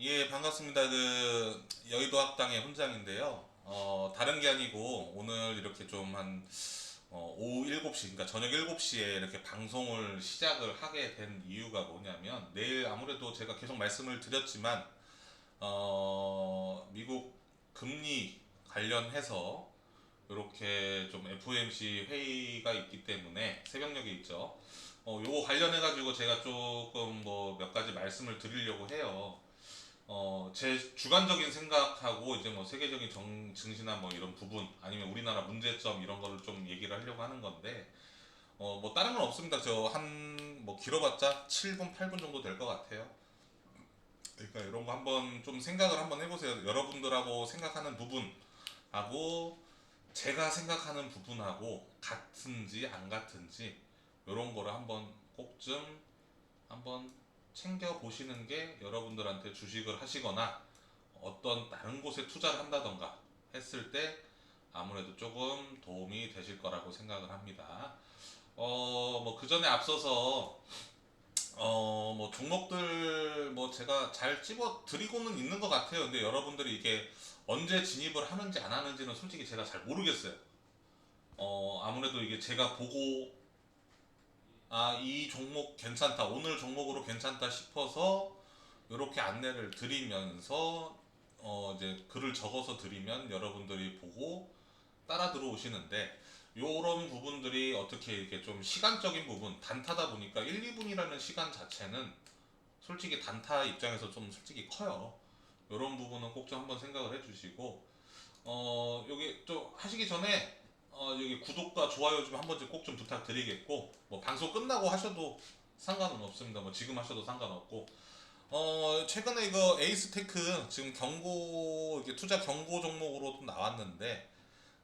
예, 반갑습니다. 여의도 학당의 훈장인데요. 다른 게 아니고, 오늘 이렇게 좀 오후 7시, 그러니까 저녁 7시에 이렇게 방송을 시작을 하게 된 이유가 뭐냐면, 내일 아무래도 제가 계속 말씀을 드렸지만, 미국 금리 관련해서 이렇게 좀 FOMC 회의가 있기 때문에 새벽녘에 있죠. 요거 관련해가지고 제가 조금 뭐 몇 가지 말씀을 드리려고 해요. 제 주관적인 생각하고 이제 뭐 세계적인 증시나 뭐 이런 부분 아니면 우리나라 문제점 이런 거를 좀 얘기를 하려고 하는 건데 뭐 다른 건 없습니다. 저 한 뭐 길어봤자 7분, 8분 정도 될 것 같아요. 그러니까 이런 거 한번 좀 생각을 한번 해보세요. 여러분들하고 생각하는 부분하고 제가 생각하는 부분하고 같은지 안 같은지 이런 거를 한번 꼭 좀 한번 챙겨 보시는 게 여러분들한테 주식을 하시거나 어떤 다른 곳에 투자를 한다던가 했을 때 아무래도 조금 도움이 되실 거라고 생각을 합니다. 뭐 그 전에 앞서서 뭐 종목들 뭐 제가 잘 집어 드리고는 있는 것 같아요. 근데 여러분들이 이게 언제 진입을 하는지 안 하는지는 솔직히 제가 잘 모르겠어요. 아무래도 이게 제가 보고 이 종목 괜찮다, 오늘 종목으로 괜찮다 싶어서 이렇게 안내를 드리면서 이제 글을 적어서 드리면 여러분들이 보고 따라 들어오시는데 요런 부분들이 어떻게 이렇게 좀 시간적인 부분 단타다 보니까 1, 2분이라는 시간 자체는 솔직히 단타 입장에서 좀 솔직히 커요. 요런 부분은 꼭 좀 한번 생각을 해주시고 여기 좀 하시기 전에 여기 구독과 좋아요 좀 한 번씩 꼭 좀 부탁드리겠고 뭐 방송 끝나고 하셔도 상관은 없습니다. 뭐 지금 하셔도 상관없고 최근에 이거 에이스테크 지금 이게 투자 경고 종목으로도 나왔는데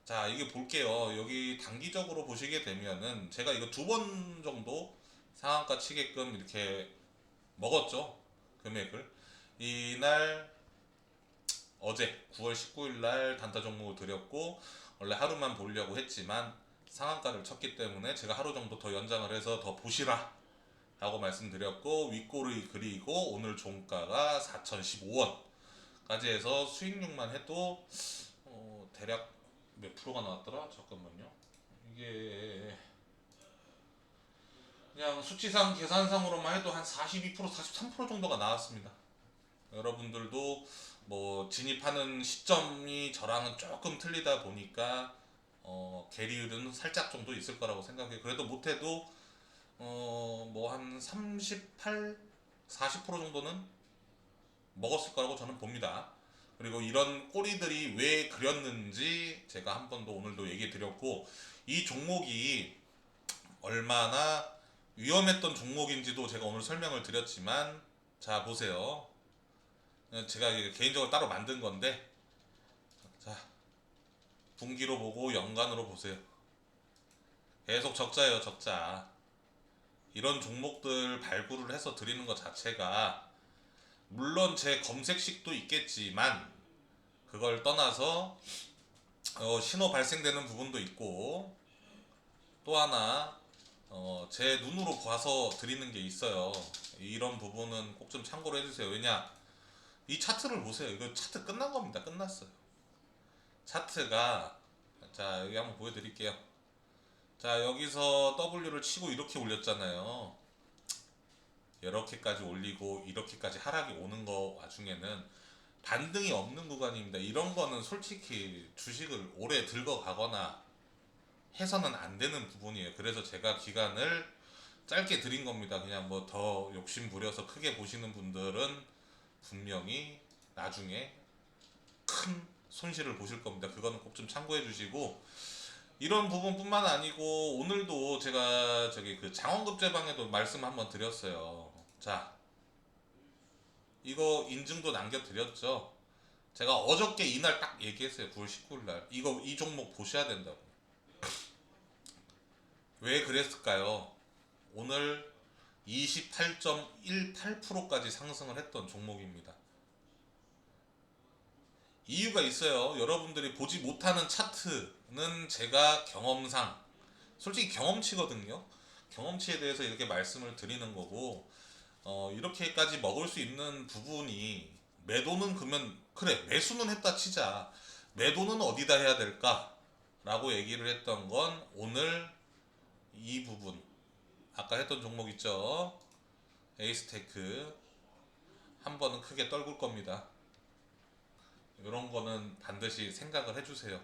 자 이게 볼게요. 여기 단기적으로 보시게 되면은 제가 이거 2번 정도 상한가 치게끔 이렇게 먹었죠. 금액을 이날 어제 9월 19일 날 단타 종목을 드렸고 원래 하루만 보려고 했지만 상한가를 쳤기 때문에 제가 하루 정도 더 연장을 해서 더 보시라 라고 말씀드렸고 윗골이 그리고 오늘 종가가 4,015원까지 해서 수익률만 해도 대략 몇 프로가 나왔더라? 잠깐만요. 이게 그냥 수치상 계산상으로만 해도 한 42%, 43% 정도가 나왔습니다. 여러분들도 뭐 진입하는 시점이 저랑은 조금 틀리다 보니까 계리율은 살짝 정도 있을 거라고 생각해요. 그래도 못해도 뭐 한 38, 40% 정도는 먹었을 거라고 저는 봅니다. 그리고 이런 꼬리들이 왜 그렸는지 제가 한 번 더 오늘도 얘기 드렸고 이 종목이 얼마나 위험했던 종목인지도 제가 오늘 설명을 드렸지만 자 보세요. 제가 개인적으로 따로 만든 건데 자 분기로 보고 연간으로 보세요. 계속 적자예요, 적자. 이런 종목들 발굴을 해서 드리는 것 자체가 물론 제 검색식도 있겠지만 그걸 떠나서 신호 발생되는 부분도 있고 또 하나 제 눈으로 봐서 드리는 게 있어요. 이런 부분은 꼭 좀 참고로 해주세요. 왜냐 이 차트를 보세요. 이거 차트 끝난 겁니다. 끝났어요. 차트가 자 여기 한번 보여드릴게요. 자 여기서 W를 치고 이렇게 올렸잖아요. 이렇게까지 올리고 이렇게까지 하락이 오는 거 와중에는 반등이 없는 구간입니다. 이런 거는 솔직히 주식을 오래 들고 가거나 해서는 안 되는 부분이에요. 그래서 제가 기간을 짧게 드린 겁니다. 그냥 뭐 더 욕심 부려서 크게 보시는 분들은 분명히 나중에 큰 손실을 보실 겁니다. 그거는 꼭 좀 참고해 주시고 이런 부분뿐만 아니고 오늘도 제가 저기 그 장원급제방에도 말씀 한번 드렸어요. 자, 이거 인증도 남겨드렸죠. 제가 어저께 이날 딱 얘기했어요. 9월 19일 날. 이 종목 보셔야 된다고. 왜 그랬을까요? 오늘 28.18%까지 상승을 했던 종목입니다. 이유가 있어요. 여러분들이 보지 못하는 차트는 제가 경험상, 솔직히 경험치거든요. 경험치에 대해서 이렇게 말씀을 드리는 거고, 이렇게까지 먹을 수 있는 부분이 매도는 그러면 그래 매수는 했다 치자. 매도는 어디다 해야 될까? 라고 얘기를 했던 건 오늘 이 부분 아까 했던 종목 있죠? 에이스테크 한 번은 크게 떨굴 겁니다. 이런 거는 반드시 생각을 해주세요.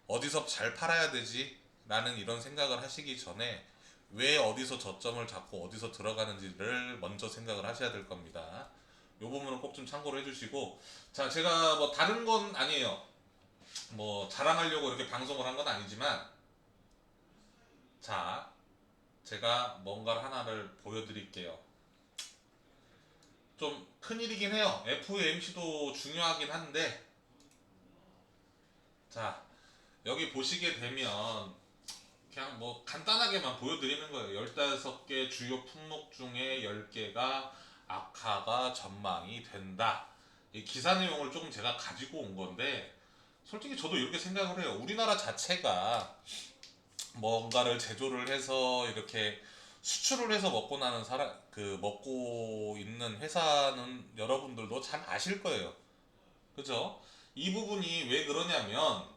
어디서 잘 팔아야 되지? 라는 이런 생각을 하시기 전에 왜 어디서 저점을 잡고 어디서 들어가는지를 먼저 생각을 하셔야 될 겁니다. 이 부분은 꼭 좀 참고를 해주시고, 자, 제가 뭐 다른 건 아니에요. 뭐 자랑하려고 이렇게 방송을 한 건 아니지만, 자, 제가 뭔가 하나를 보여드릴게요. 좀 큰일이긴 해요. FOMC도 중요하긴 한데, 자, 여기 보시게 되면 그냥 뭐 간단하게만 보여드리는 거예요. 15개 주요 품목 중에 10개가 악화가 전망이 된다. 이 기사 내용을 조금 제가 가지고 온 건데 솔직히 저도 이렇게 생각을 해요. 우리나라 자체가 뭔가를 제조를 해서 이렇게 수출을 해서 먹고 나는 사람 그 먹고 있는 회사는 여러분들도 잘 아실 거예요. 그죠? 이 부분이 왜 그러냐면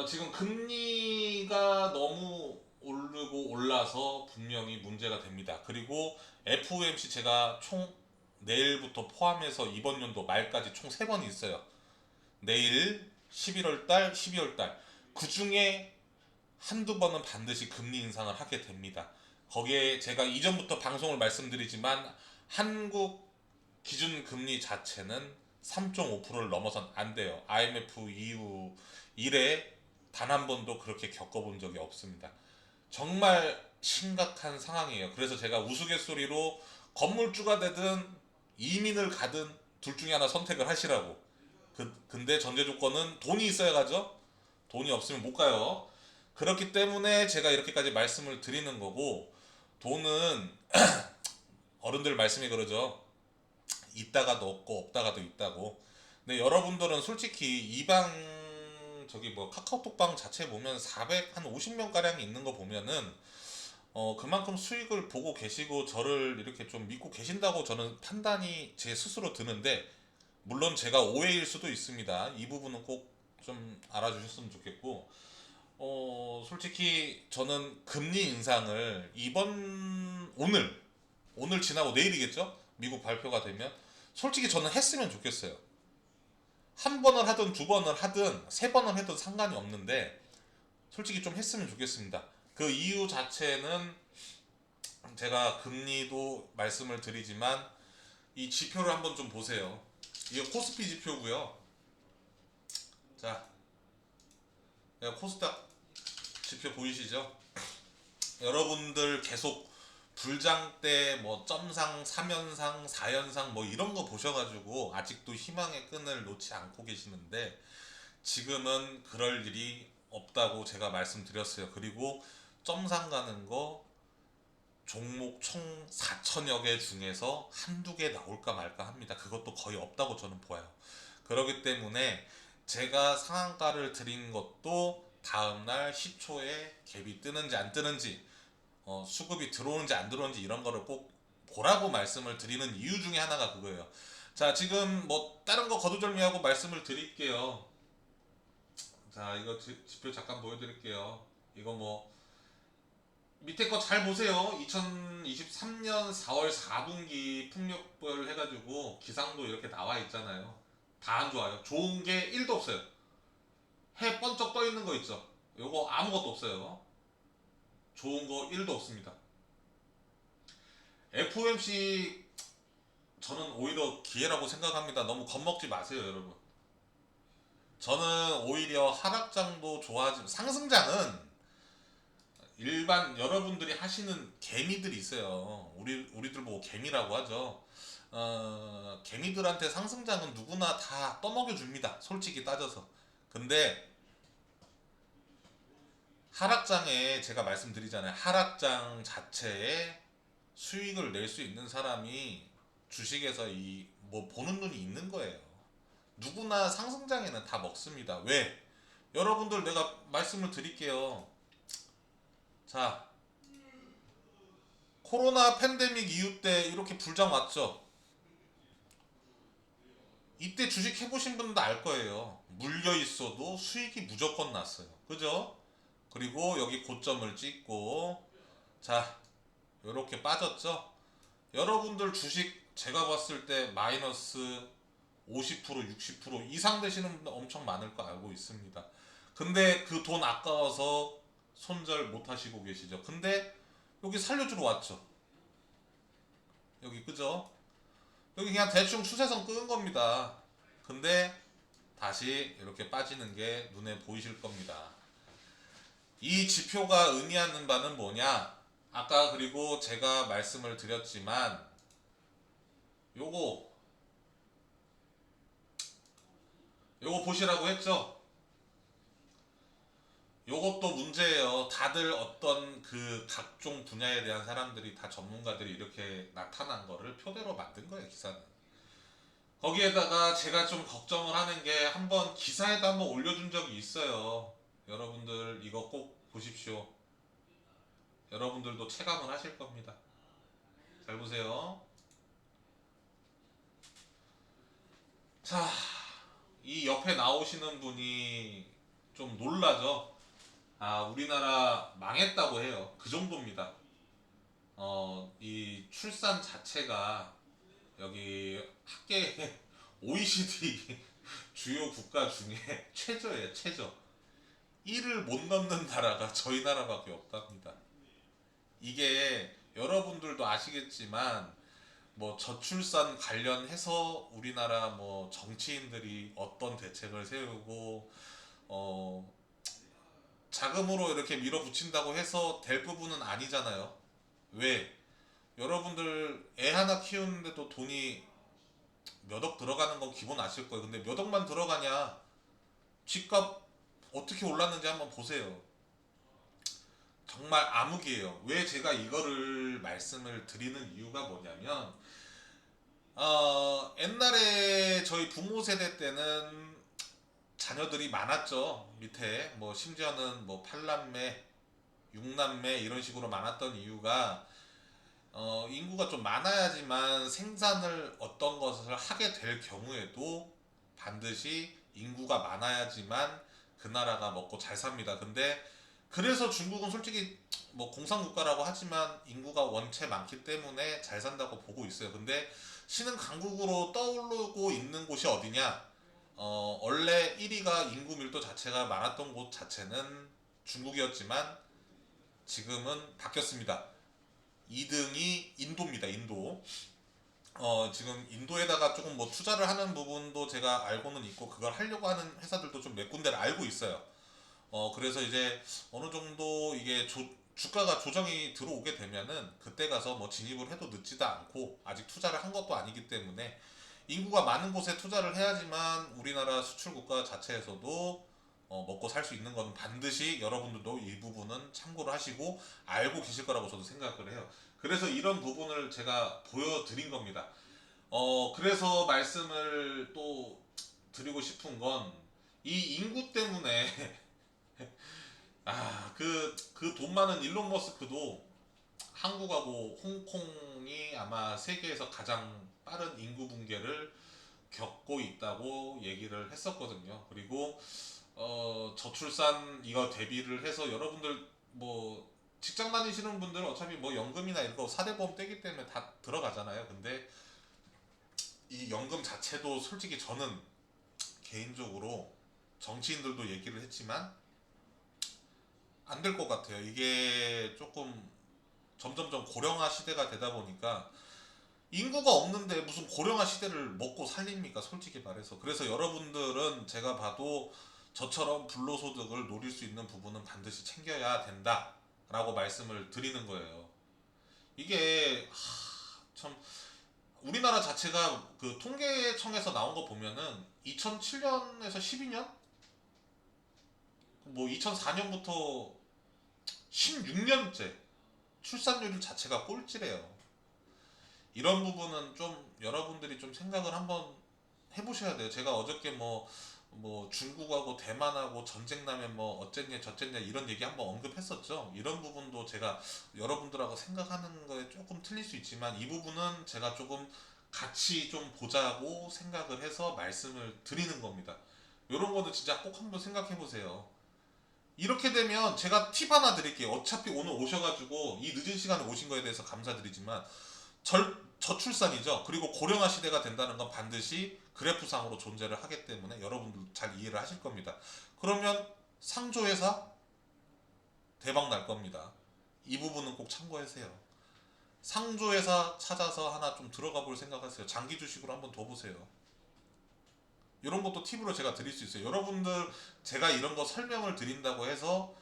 지금 금리가 너무 오르고 올라서 분명히 문제가 됩니다. 그리고 FOMC 제가 총 내일부터 포함해서 이번 연도 말까지 총 3번이 있어요. 내일 11월 달, 12월 달. 그 중에 한두 번은 반드시 금리 인상을 하게 됩니다. 거기에 제가 이전부터 방송을 말씀드리지만 한국 기준 금리 자체는 3.5%를 넘어선 안 돼요. IMF 이후 이래 단 한 번도 그렇게 겪어본 적이 없습니다. 정말 심각한 상황이에요. 그래서 제가 우스갯소리로 건물주가 되든 이민을 가든 둘 중에 하나 선택을 하시라고. 근데 전제 조건은 돈이 있어야 가죠. 돈이 없으면 못 가요. 그렇기 때문에 제가 이렇게까지 말씀을 드리는 거고 돈은 어른들 말씀이 그러죠. 있다가도 없고 없다가도 있다고. 근데 여러분들은 솔직히 이방 저기 뭐 카카오톡방 자체 보면 400 한 50명 가량 있는 거 보면은 그만큼 수익을 보고 계시고 저를 이렇게 좀 믿고 계신다고 저는 판단이 제 스스로 드는데 물론 제가 오해일 수도 있습니다. 이 부분은 꼭 좀 알아주셨으면 좋겠고 솔직히 저는 금리 인상을 이번 오늘 지나고 내일이겠죠? 미국 발표가 되면 솔직히 저는 했으면 좋겠어요. 한 번을 하든 두 번을 하든 세 번을 해도 상관이 없는데 솔직히 좀 했으면 좋겠습니다. 그 이유 자체는 제가 금리도 말씀을 드리지만 이 지표를 한번 좀 보세요. 이게 코스피 지표고요. 자, 코스닥 지표 보이시죠? 여러분들 계속 불장 때 뭐 점상, 3연상, 4연상 뭐 이런 거 보셔가지고 아직도 희망의 끈을 놓지 않고 계시는데 지금은 그럴 일이 없다고 제가 말씀드렸어요. 그리고 점상 가는 거 종목 총 4천여 개 중에서 한두 개 나올까 말까 합니다. 그것도 거의 없다고 저는 보아요. 그렇기 때문에 제가 상한가를 드린 것도 다음날 10초에 갭이 뜨는지 안 뜨는지 수급이 들어오는지 안 들어오는지 이런 거를 꼭 보라고 말씀을 드리는 이유 중에 하나가 그거예요. 자, 지금 뭐 다른 거 거두절미하고 말씀을 드릴게요. 자, 이거 지표 잠깐 보여드릴게요. 이거 뭐 밑에 거 잘 보세요. 2023년 4월 4분기 풍력별 해가지고 기상도 이렇게 나와 있잖아요. 다 안 좋아요. 좋은 게 1도 없어요. 해 번쩍 떠 있는 거 있죠. 요거 아무것도 없어요. 좋은 거 1도 없습니다. FOMC 저는 오히려 기회라고 생각합니다. 너무 겁먹지 마세요, 여러분. 저는 오히려 하락장도 좋아하지, 상승장은 일반 여러분들이 하시는 개미들이 있어요. 우리들 보고 개미라고 하죠. 개미들한테 상승장은 누구나 다 떠먹여 줍니다. 솔직히 따져서. 근데 하락장에 제가 말씀드리잖아요. 하락장 자체에 수익을 낼 수 있는 사람이 주식에서 이 뭐 보는 눈이 있는 거예요. 누구나 상승장에는 다 먹습니다. 왜? 여러분들 내가 말씀을 드릴게요. 자, 코로나 팬데믹 이후 때 이렇게 불장 왔죠. 이때 주식 해보신 분도 알 거예요. 물려 있어도 수익이 무조건 났어요. 그죠? 그리고 여기 고점을 찍고, 자, 이렇게 빠졌죠? 여러분들 주식 제가 봤을 때 마이너스 50% 60% 이상 되시는 분들 엄청 많을 거 알고 있습니다. 근데 그 돈 아까워서 손절 못 하시고 계시죠. 근데 여기 살려주러 왔죠. 여기 그죠? 여기 그냥 대충 추세선 끄은 겁니다. 근데 다시 이렇게 빠지는 게 눈에 보이실 겁니다. 이 지표가 의미하는 바는 뭐냐? 아까 그리고 제가 말씀을 드렸지만 요거 요거 보시라고 했죠? 요것도 문제예요. 다들 어떤 그 각종 분야에 대한 사람들이 다 전문가들이 이렇게 나타난 거를 표대로 만든 거예요, 기사는. 거기에다가 제가 좀 걱정을 하는 게 한번 기사에도 한번 올려준 적이 있어요. 여러분들 이거 꼭 보십시오. 여러분들도 체감을 하실 겁니다. 잘 보세요. 자, 이 옆에 나오시는 분이 좀 놀라죠? 아, 우리나라 망했다고 해요. 그 정도입니다. 이 출산 자체가 여기 학계 OECD 주요 국가 중에 최저예요, 최저. 1을 못 넘는 나라가 저희 나라밖에 없답니다. 이게 여러분들도 아시겠지만 뭐 저출산 관련해서 우리나라 뭐 정치인들이 어떤 대책을 세우고 어 자금으로 이렇게 밀어붙인다고 해서 될 부분은 아니잖아요. 왜? 여러분들 애 하나 키우는데도 돈이 몇 억 들어가는 건 기본 아실 거예요. 근데 몇 억만 들어가냐? 집값 어떻게 올랐는지 한번 보세요. 정말 암흑이에요. 왜 제가 이거를 말씀을 드리는 이유가 뭐냐면, 옛날에 저희 부모 세대 때는 자녀들이 많았죠. 밑에 뭐 심지어는 뭐 8남매, 6남매 이런 식으로 많았던 이유가 인구가 좀 많아야지만 생산을 어떤 것을 하게 될 경우에도 반드시 인구가 많아야지만 그 나라가 먹고 잘 삽니다. 근데 그래서 중국은 솔직히 뭐 공산국가라고 하지만 인구가 원체 많기 때문에 잘 산다고 보고 있어요. 근데 신흥 강국으로 떠오르고 있는 곳이 어디냐? 원래 1위가 인구 밀도 자체가 많았던 곳 자체는 중국이었지만 지금은 바뀌었습니다. 2등이 인도입니다. 인도. 지금 인도에다가 조금 뭐 투자를 하는 부분도 제가 알고는 있고 그걸 하려고 하는 회사들도 좀 몇 군데를 알고 있어요. 그래서 이제 어느 정도 이게 주가가 조정이 들어오게 되면은 그때 가서 뭐 진입을 해도 늦지도 않고 아직 투자를 한 것도 아니기 때문에 인구가 많은 곳에 투자를 해야지만 우리나라 수출 국가 자체에서도 먹고 살 수 있는 건 반드시 여러분들도 이 부분은 참고를 하시고 알고 계실 거라고 저도 생각을 해요. 그래서 이런 부분을 제가 보여드린 겁니다. 그래서 말씀을 또 드리고 싶은 건 이 인구 때문에 그 돈 많은 일론 머스크도 한국하고 홍콩이 아마 세계에서 가장 빠른 인구 붕괴를 겪고 있다고 얘기를 했었거든요. 그리고 저출산 이거 대비를 해서 여러분들 뭐 직장 다니시는 분들은 어차피 뭐 연금이나 이거 사대보험 떼기 때문에 다 들어가잖아요. 근데 이 연금 자체도 솔직히 저는 개인적으로 정치인들도 얘기를 했지만 안 될 것 같아요. 이게 조금 점점점 고령화 시대가 되다 보니까 인구가 없는데 무슨 고령화 시대를 먹고 살립니까? 솔직히 말해서. 그래서 여러분들은 제가 봐도 저처럼 불로소득을 노릴 수 있는 부분은 반드시 챙겨야 된다라고 말씀을 드리는 거예요. 이게 참 우리나라 자체가 그 통계청에서 나온 거 보면은 2007년에서 12년 뭐 2004년부터 16년째 출산율 자체가 꼴찌래요. 이런 부분은 좀 여러분들이 좀 생각을 한번 해보셔야 돼요. 제가 어저께 뭐 중국하고 대만하고 전쟁 나면 뭐 어쨌냐 저쨌냐 이런 얘기 한번 언급했었죠. 이런 부분도 제가 여러분들하고 생각하는 거에 조금 틀릴 수 있지만 이 부분은 제가 조금 같이 좀 보자고 생각을 해서 말씀을 드리는 겁니다. 이런 거는 진짜 꼭 한번 생각해 보세요. 이렇게 되면 제가 팁 하나 드릴게요. 어차피 오늘 오셔가지고 이 늦은 시간에 오신 거에 대해서 감사드리지만 저출산이죠. 그리고 고령화 시대가 된다는 건 반드시 그래프상으로 존재를 하기 때문에 여러분들 잘 이해를 하실 겁니다. 그러면 상조회사 대박 날 겁니다. 이 부분은 꼭 참고하세요. 상조회사 찾아서 하나 좀 들어가 볼 생각하세요. 장기 주식으로 한번 더 보세요. 이런 것도 팁으로 제가 드릴 수 있어요. 여러분들 제가 이런 거 설명을 드린다고 해서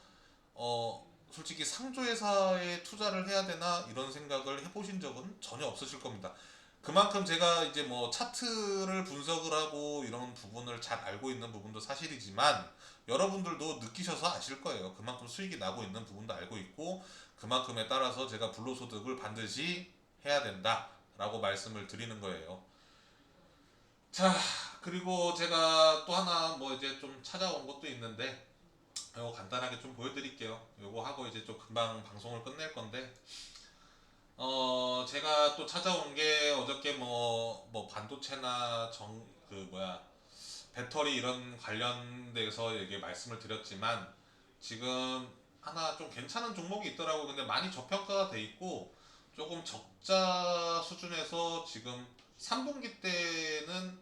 솔직히 상조회사에 투자를 해야 되나 이런 생각을 해보신 적은 전혀 없으실 겁니다. 그만큼 제가 이제 뭐 차트를 분석을 하고 이런 부분을 잘 알고 있는 부분도 사실이지만 여러분들도 느끼셔서 아실 거예요. 그만큼 수익이 나고 있는 부분도 알고 있고 그만큼에 따라서 제가 불로소득을 반드시 해야 된다라고 말씀을 드리는 거예요. 자, 그리고 제가 또 하나 뭐 이제 좀 찾아온 것도 있는데 이거 간단하게 좀 보여드릴게요. 요거 하고 이제 좀 금방 방송을 끝낼 건데 제가 또 찾아온 게 어저께 뭐 반도체나 그 뭐야 배터리 이런 관련돼서 얘기 말씀을 드렸지만 지금 하나 좀 괜찮은 종목이 있더라고. 근데 많이 저평가가 돼 있고 조금 적자 수준에서 지금 3분기 때는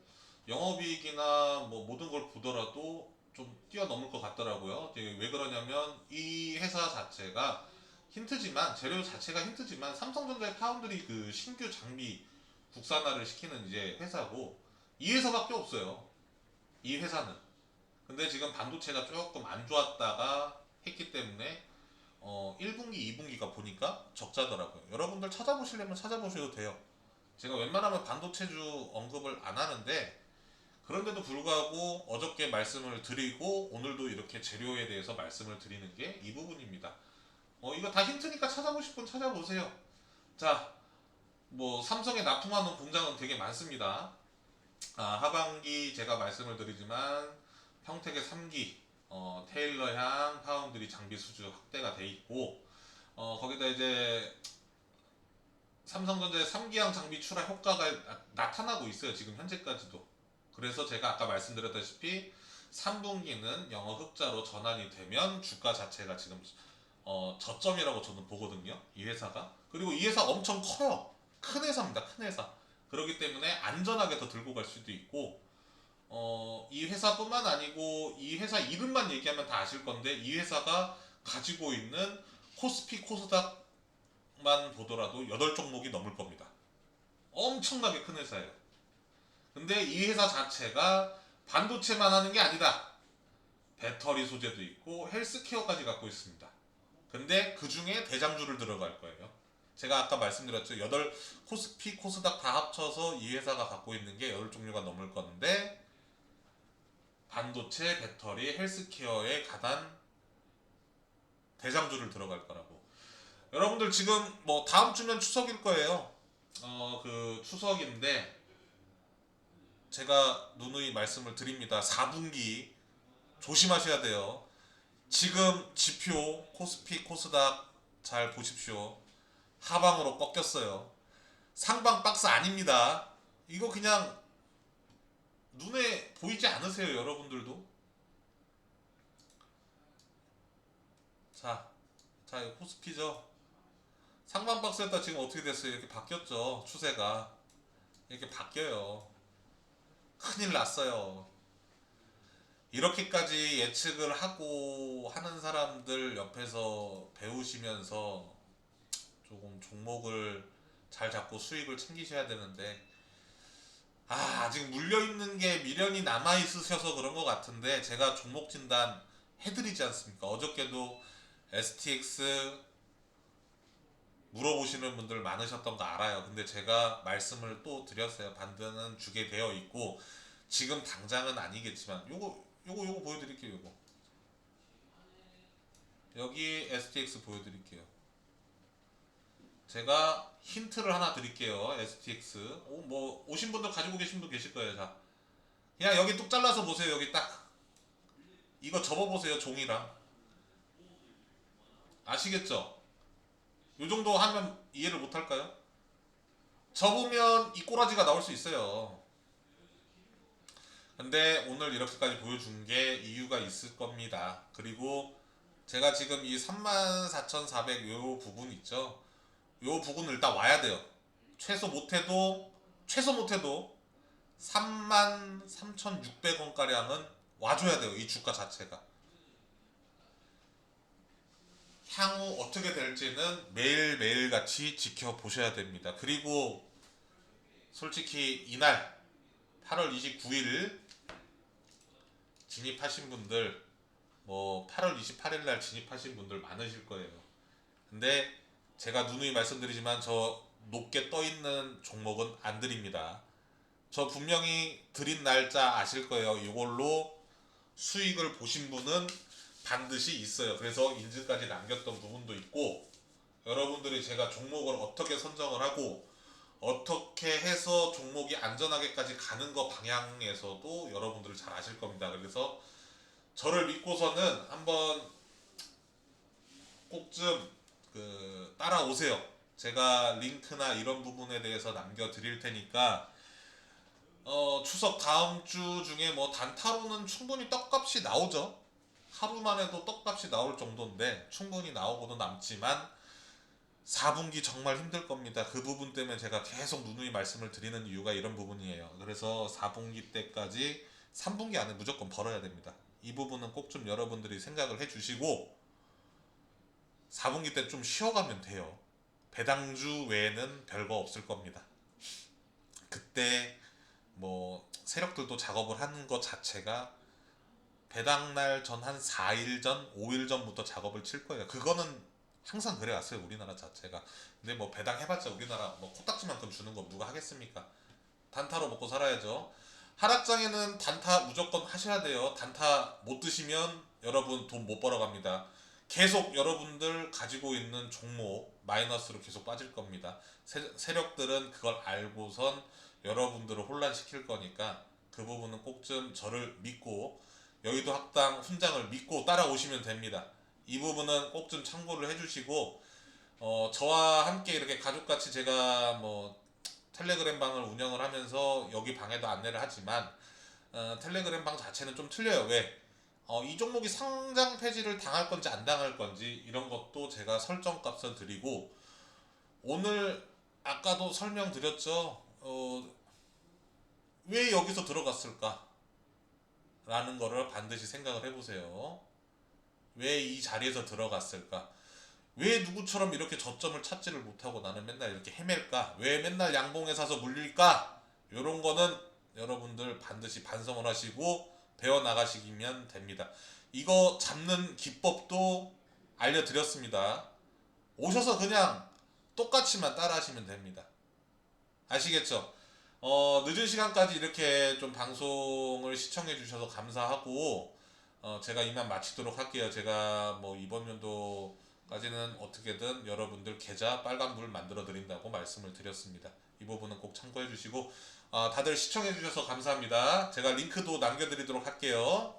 영업이익이나 뭐 모든 걸 보더라도 좀 뛰어넘을 것 같더라고요. 이게 왜 그러냐면 이 회사 자체가 힌트지만 재료 자체가 힌트지만 삼성전자의 파운드리 그 신규 장비 국산화를 시키는 이제 회사고 이 회사밖에 없어요. 이 회사는. 근데 지금 반도체가 조금 안 좋았다가 했기 때문에 1분기, 2분기가 보니까 적자더라고요. 여러분들 찾아보시려면 찾아보셔도 돼요. 제가 웬만하면 반도체주 언급을 안 하는데 그런데도 불구하고 어저께 말씀을 드리고 오늘도 이렇게 재료에 대해서 말씀을 드리는 게 이 부분입니다. 이거 다 힌트니까 찾아보실 분 찾아보세요. 자, 뭐 삼성에 납품하는 공장은 되게 많습니다. 하반기 제가 말씀을 드리지만 평택의 3기 테일러향 파운드리 장비 수주 확대가 돼 있고 거기다 이제 삼성전자의 3기향 장비 출하 효과가 나타나고 있어요. 지금 현재까지도. 그래서 제가 아까 말씀드렸다시피 3분기는 영업 흑자로 전환이 되면 주가 자체가 지금 저점이라고 저는 보거든요. 이 회사가. 그리고 이 회사 엄청 커요. 큰 회사입니다. 큰 회사. 그렇기 때문에 안전하게 더 들고 갈 수도 있고 이 회사뿐만 아니고 이 회사 이름만 얘기하면 다 아실 건데 이 회사가 가지고 있는 코스피 코스닥만 보더라도 8종목이 넘을 겁니다. 엄청나게 큰 회사예요. 근데 이 회사 자체가 반도체만 하는 게 아니다. 배터리 소재도 있고 헬스케어까지 갖고 있습니다. 근데 그 중에 대장주를 들어갈 거예요. 제가 아까 말씀드렸죠. 8 코스피 코스닥 다 합쳐서 이 회사가 갖고 있는 게 8종류가 넘을 건데 반도체, 배터리, 헬스케어에 가단 대장주를 들어갈 거라고. 여러분들 지금 뭐 다음 주면 추석일 거예요. 그 추석인데 제가 누누이 말씀을 드립니다. 4분기 조심하셔야 돼요. 지금 지표 코스피 코스닥 잘 보십시오. 하방으로 꺾였어요. 상방 박스 아닙니다. 이거 그냥 눈에 보이지 않으세요, 여러분들도? 자, 자, 이거 코스피죠. 상방 박스였다 지금 어떻게 됐어요? 이렇게 바뀌었죠. 추세가 이렇게 바뀌어요. 큰일 났어요. 이렇게까지 예측을 하고 하는 사람들 옆에서 배우시면서 조금 종목을 잘 잡고 수익을 챙기셔야 되는데 아직 물려있는 게 미련이 남아있으셔서 그런 것 같은데 제가 종목 진단 해드리지 않습니까? 어저께도 STX 물어보시는 분들 많으셨던 거 알아요. 근데 제가 말씀을 또 드렸어요. 반드는 주게 되어 있고 지금 당장은 아니겠지만 요거 보여드릴게요. 요거 여기 STX 보여드릴게요. 제가 힌트를 하나 드릴게요. STX 뭐 오신 분들 가지고 계신 분 계실 거예요. 자, 그냥 여기 뚝 잘라서 보세요. 여기 딱 이거 접어보세요. 종이랑 아시겠죠? 요 정도 하면 이해를 못 할까요? 접으면 이 꼬라지가 나올 수 있어요. 근데 오늘 이렇게까지 보여준 게 이유가 있을 겁니다. 그리고 제가 지금 이 34,400 요 부분 있죠. 요 부분을 일단 와야 돼요. 최소 못해도 33,600원 가량은 와줘야 돼요. 이 주가 자체가. 향후 어떻게 될지는 매일매일 같이 지켜보셔야 됩니다. 그리고 솔직히 이날 8월 29일 진입하신 분들, 뭐 8월 28일 날 진입하신 분들 많으실 거예요. 근데 제가 누누이 말씀드리지만 저 높게 떠 있는 종목은 안 드립니다. 저 분명히 드린 날짜 아실 거예요. 이걸로 수익을 보신 분은 반드시 있어요. 그래서 인증까지 남겼던 부분도 있고, 여러분들이 제가 종목을 어떻게 선정을 하고 어떻게 해서 종목이 안전하게까지 가는 거 방향에서도 여러분들 잘 아실 겁니다. 그래서 저를 믿고서는 한번 꼭 좀 따라오세요. 제가 링크나 이런 부분에 대해서 남겨드릴 테니까 추석 다음 주 중에 뭐 단타로는 충분히 떡값이 나오죠. 하루만 해도 떡값이 나올 정도인데 충분히 나오고도 남지만 4분기 정말 힘들 겁니다. 그 부분 때문에 제가 계속 누누이 말씀을 드리는 이유가 이런 부분이에요. 그래서 4분기 때까지 3분기 안에 무조건 벌어야 됩니다. 이 부분은 꼭 좀 여러분들이 생각을 해주시고 4분기 때 좀 쉬어가면 돼요. 배당주 외에는 별거 없을 겁니다. 그때 뭐 세력들도 작업을 하는 것 자체가 배당날 전 한 4일 전, 5일 전부터 작업을 칠 거예요. 그거는 항상 그래왔어요, 우리나라 자체가. 근데 뭐 배당 해봤자 우리나라 뭐 코딱지만큼 주는 거 누가 하겠습니까? 단타로 먹고 살아야죠. 하락장에는 단타 무조건 하셔야 돼요. 단타 못 드시면 여러분 돈 못 벌어갑니다. 계속 여러분들 가지고 있는 종목 마이너스로 계속 빠질 겁니다. 세력들은 그걸 알고선 여러분들을 혼란시킬 거니까 그 부분은 꼭 좀 저를 믿고 여의도 학당 훈장을 믿고 따라오시면 됩니다. 이 부분은 꼭 좀 참고를 해주시고 저와 함께 이렇게 가족같이 제가 뭐 텔레그램 방을 운영을 하면서 여기 방에도 안내를 하지만 텔레그램 방 자체는 좀 틀려요. 왜? 이 종목이 상장 폐지를 당할 건지 안 당할 건지 이런 것도 제가 설정값을 드리고 오늘 아까도 설명드렸죠. 왜 여기서 들어갔을까? 라는 거를 반드시 생각을 해보세요. 왜 이 자리에서 들어갔을까? 왜 누구처럼 이렇게 저점을 찾지를 못하고 나는 맨날 이렇게 헤맬까? 왜 맨날 양봉에 사서 물릴까? 이런 거는 여러분들 반드시 반성을 하시고 배워 나가시면 됩니다. 이거 잡는 기법도 알려드렸습니다. 오셔서 그냥 똑같이만 따라 하시면 됩니다. 아시겠죠? 늦은 시간까지 이렇게 좀 방송을 시청해 주셔서 감사하고 제가 이만 마치도록 할게요. 제가 뭐 이번 연도까지는 어떻게든 여러분들 계좌 빨간불 만들어 드린다고 말씀을 드렸습니다. 이 부분은 꼭 참고해 주시고 다들 시청해 주셔서 감사합니다. 제가 링크도 남겨드리도록 할게요.